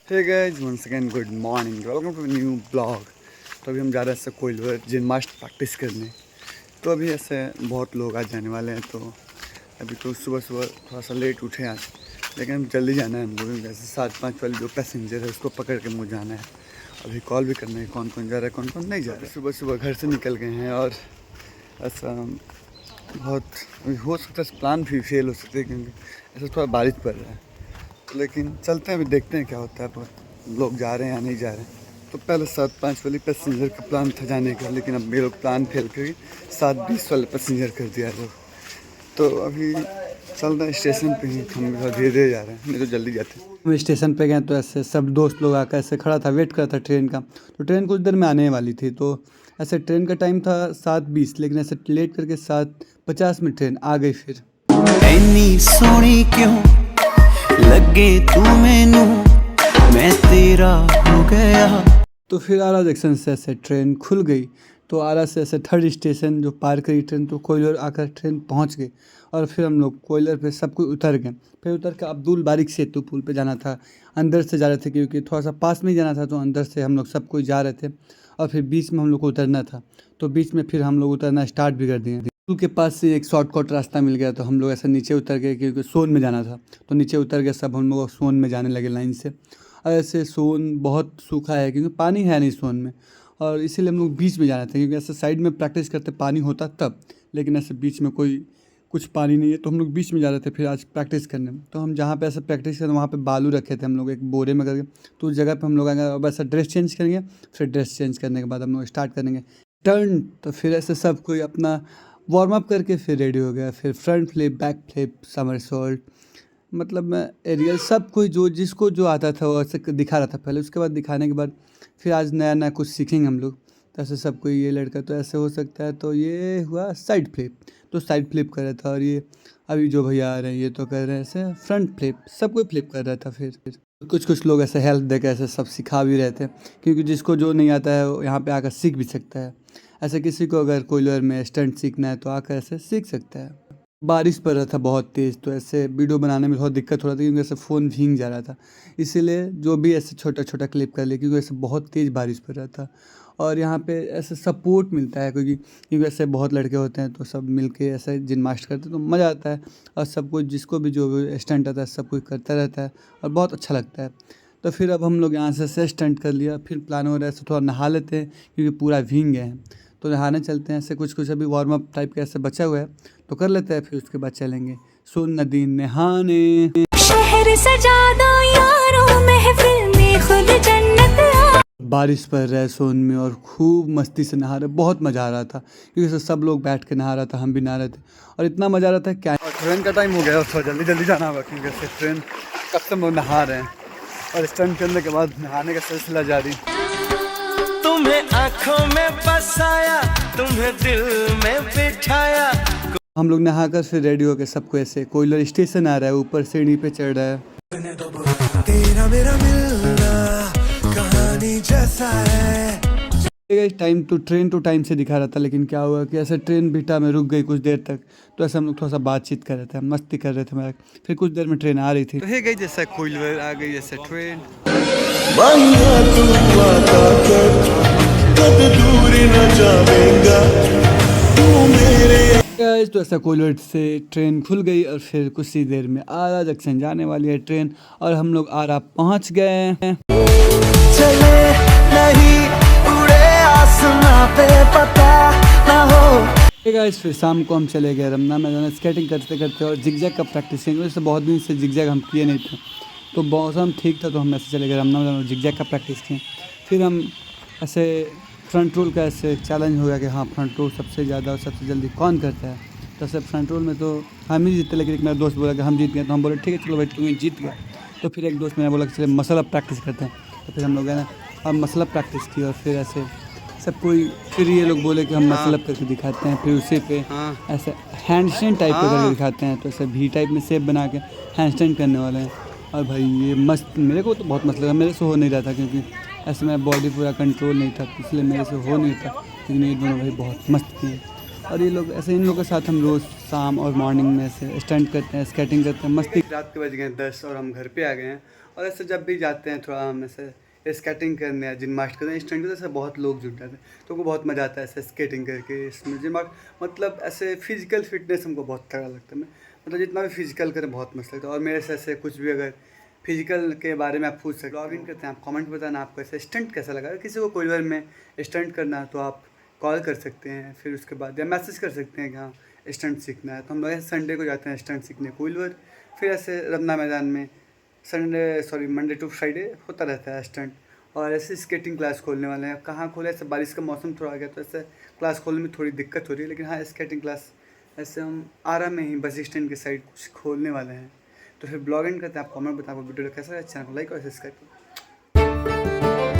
Hey guys once again good morning, welcome to new blog. तो अभी हम जा रहे हैं ऐसे कोइलवर जिमनास्ट प्रैक्टिस करने। तो अभी ऐसे बहुत लोग आज जाने वाले हैं। तो अभी तो सुबह सुबह थोड़ा सा लेट उठे आज, लेकिन जल्दी जाना है हमको भी। वैसे 7-5 वाली जो पैसेंजर है उसको पकड़ के मुझे जाना है। अभी कॉल भी करना है कौन कौन जा रहा है कौन कौन नहीं जा रहा है। सुबह सुबह घर से निकल गए हैं और ऐसा बहुत अभी हो सकता है प्लान भी फेल हो सकते हैं, क्योंकि ऐसा थोड़ा बारिश पड़ रहा है। लेकिन चलते हैं, अभी देखते हैं क्या होता है। पर लोग जा रहे हैं या नहीं जा रहे हैं। तो पहले 7-5 वाली पैसेंजर का प्लान था जाने का, लेकिन अब मेरे लोग प्लान फेल करके 7-20 वाले पैसेंजर कर दिया लोग। तो अभी चल रहे हैं स्टेशन पे ही, हम धीरे धीरे जा रहे हैं, नहीं तो जल्दी जाते हैं। हम स्टेशन पे गए तो ऐसे सब दोस्त लोग आकर ऐसे खड़ा था, वेट कर रहा था ट्रेन का। तो ट्रेन कुछ देर में आने वाली थी। तो ऐसे ट्रेन का टाइम था 7:20, लेकिन ऐसे लेट करके 7:50 में ट्रेन आ गई। फिर इतनी सोनी क्यों लगे तू मैनू, मैं तेरा हो गया। तो फिर आरा जंक्शन से ऐसे ट्रेन खुल गई। तो आरा से ऐसे थर्ड स्टेशन जो पार करी ट्रेन, तो कोयलर आकर ट्रेन पहुंच गई। और फिर हम लोग कोयलर पे सब कोई उतर गए। फिर उतर के अब्दुल बारिक सेतु पुल पे जाना था। अंदर से जा रहे थे क्योंकि थोड़ा सा पास में ही जाना था, तो अंदर से हम लोग सब कोई जा रहे थे। और फिर बीच में हम लोग को उतरना था। तो बीच में फिर हम लोग उतरना स्टार्ट भी कर दिए। पुल के पास से एक शॉर्टकट रास्ता मिल गया, तो हम लोग ऐसे नीचे उतर गए क्योंकि सोन में जाना था। तो नीचे उतर गए सब, हम लोग सोन में जाने लगे लाइन से। और ऐसे सोन बहुत सूखा है क्योंकि पानी है नहीं सोन में, और इसीलिए हम लोग बीच में जाना था। क्योंकि ऐसे साइड में प्रैक्टिस करते पानी होता तब, लेकिन ऐसे बीच में कोई कुछ पानी नहीं है, तो हम लोग बीच में जा रहे थे फिर आज प्रैक्टिस करने। तो हम जहाँ पे ऐसे प्रैक्टिस करते वहाँ पे बालू रखे थे हम लोग एक बोरे में करके। तो उस जगह पे हम लोग आएंगे, अब ऐसा ड्रेस चेंज करेंगे। फिर ड्रेस चेंज करने के बाद हम लोग स्टार्ट करेंगे टर्न। तो फिर ऐसे सब कोई अपना वार्म अप करके फिर रेडी हो गया। फिर front flip, back flip, somersault, मतलब मैं एरियल सब कोई जो जिसको जो आता था वो ऐसे दिखा रहा था पहले। उसके बाद दिखाने के बाद फिर आज नया नया कुछ सीखेंगे हम लोग। तो ऐसे सब कोई, ये लड़का तो ऐसे हो सकता है, तो ये हुआ साइड फ्लिप। तो साइड फ्लिप कर रहा था। और ये अभी जो भैया आ रहे हैं ये तो कर रहे हैं ऐसे फ्रंट फ्लिप, सब कोई फ्लिप कर रहा था। फिर कुछ लोग ऐसे हेल्प देकर ऐसे सब सिखा भी रहे थे, क्योंकि जिसको जो नहीं आता है वो यहाँ पे आकर सीख भी सकता है। ऐसे किसी को अगर कोयलर में स्टंट सीखना है तो आकर ऐसे सीख सकता है। बारिश पड़ रहा था बहुत तेज़, तो ऐसे वीडियो बनाने में बहुत दिक्कत हो रहा था क्योंकि ऐसे फ़ोन भीग जा रहा था। इसीलिए जो भी ऐसे छोटा छोटा क्लिप कर ले, क्योंकि ऐसे बहुत तेज़ बारिश पड़ रहा था। और यहाँ पे ऐसे सपोर्ट मिलता है क्योंकि ऐसे बहुत लड़के होते हैं, तो सब मिलके ऐसे जिमनास्ट करते हैं तो मज़ा आता है। और सब कुछ जिसको भी जो भी स्टंट आता है सब कुछ करता रहता है और बहुत अच्छा लगता है। तो फिर अब हम लोग यहाँ से स्टंट कर लिया। फिर प्लान हो रहा है ऐसे थोड़ा नहा लेते हैं क्योंकि पूरा भीग गए हैं। तो नहाने चलते हैं। ऐसे कुछ अभी वार्म अप टाइप का ऐसे बचा हुआ है, तो कर लेते हैं। फिर उसके बाद चलेंगे सोन नदी नहाने। शहर सजा दो यारों, महफिल में खुद जन्नत। बारिश पड़ रहा है सोन में और खूब मस्ती से नहा रहे, बहुत मज़ा आ रहा था क्योंकि सब लोग बैठ के नहा रहा था, हम भी नहा रहे थे और इतना मज़ा आ रहा था क्या। और ट्रेन का टाइम हो गया, थोड़ा जल्दी जल्दी जाना होगा क्योंकि ट्रेन कब से हम लोग नहा रहे हैं। और स्टंट करने के बाद नहाने का सिलसिला जारी। तुम्हें आंखों में बसाया, तुम्हें दिल में बिठाया। हम लोग नहाकर फिर रेडी होकर सबको ऐसे कोयलर स्टेशन आ रहा है, ऊपर सीढ़ी पे चढ़ रहा है। तेरा मेरा मिलना कहानी जैसा है। टाइम तो ट्रेन तो टाइम से दिखा रहा था, लेकिन क्या हुआ कि ऐसे ट्रेन बीटा में रुक गई कुछ देर तक। तो ऐसे हम लोग थोड़ा सा बातचीत कर रहे थे, मस्ती कर रहे थे मजाक। फिर कुछ देर में ट्रेन आ रही थी, तो है गई जैसे कोयलर आ गई जैसे ट्रेन। तो ऐसा कोयलर से ट्रेन खुल गई और फिर कुछ ही देर में आरा जंक्शन जाने वाली है ट्रेन। और हम लोग आरा पहुंच गए हैं। चले नहीं उड़े आसमां पे, पता ना हो। गाइस फिर शाम को हम चले गए रमना में स्केटिंग करते करते और जिगजैग का प्रैक्टिस किए। वैसे बहुत दिन से जिगजैग हम किए नहीं थे, तो मौसम ठीक था तो हम ऐसे चले गए रमना में जिगजैग का प्रैक्टिस किए। फिर हम ऐसे फ्रंट रोल का ऐसे चैलेंज हो गया कि हाँ फ्रंट रोल सबसे ज़्यादा और सबसे जल्दी कौन करता है। तो ऐसे फ्रंट रोल में तो हम ही जीते, लेकिन एक मेरा दोस्त बोला कि हम जीत गए। तो हम बोले ठीक है चलो भाई तुम जीत गए। तो फिर एक दोस्त मेरा बोला कि चले मसल अप प्रैक्टिस करते हैं। तो फिर हम लोग गए ना और मसल अप प्रैक्टिस की। और फिर ऐसे सब कोई, फिर ये लोग बोले कि हम मसल अप करके दिखाते हैं। फिर उसी पे ऐसे हैंड स्टैंड टाइप का करके दिखाते हैं। तो ऐसे भी टाइप में शेप बना के हैंड स्टैंड करने वाले हैं। और भाई ये मस्त, मेरे को तो बहुत मस्त लगा। मेरे से हो नहीं रहा था क्योंकि ऐसे मेरा बॉडी पूरा कंट्रोल नहीं था, इसलिए मेरे से हो नहीं था। लेकिन ये दोनों भाई बहुत मस्त किए। और ये लोग ऐसे इन लोगों के साथ हम रोज़ शाम और मॉर्निंग में ऐसे स्टंट करते हैं, स्केटिंग करते हैं, मस्ती। रात के बज गए 10 और हम घर पे आ गए हैं। और ऐसे जब भी जाते हैं थोड़ा हम ऐसे स्केटिंग करने या जिमनास्ट करते हैं, स्टंट करते हैं, ऐसे बहुत लोग जुट जाते हैं तो उनको बहुत मज़ा आता है ऐसे स्केटिंग करके। इसमें जिम मतलब ऐसे फिजिकल फिटनेस हमको बहुत तगड़ा लगता है। मैं मतलब जितना भी फिजिकल करें बहुत मस्त लगता है। और मेरे से ऐसे कुछ भी अगर फिजिकल के बारे में आप पूछ सकते हो, लॉग इन करते हैं, आप कमेंट बताना आपको ऐसे स्टंट कैसा लगा। अगर किसी को कोई बार में स्टंट करना है तो आप कॉल कर सकते हैं, फिर उसके बाद या मैसेज कर सकते हैं कि हाँ स्टंट सीखना है। तो हम लोग संडे को जाते हैं स्टंट सीखने कोइलवर। फिर ऐसे रमना मैदान में मंडे टू फ्राइडे होता रहता है स्टंट। और ऐसे स्केटिंग क्लास खोलने वाले हैं। कहाँ खोले, ऐसे बारिश का मौसम थोड़ा आ गया तो ऐसे क्लास खोलने में थोड़ी दिक्कत हो रही है, लेकिन हाँ स्केटिंग क्लास ऐसे हम आरा में ही बस स्टैंड के साइड कुछ खोलने वाले हैं। तो फिर ब्लॉग एंड करते हैं। आप कमेंट बताएं आपको वीडियो कैसा है, चैनल को लाइक और सब्सक्राइब करें।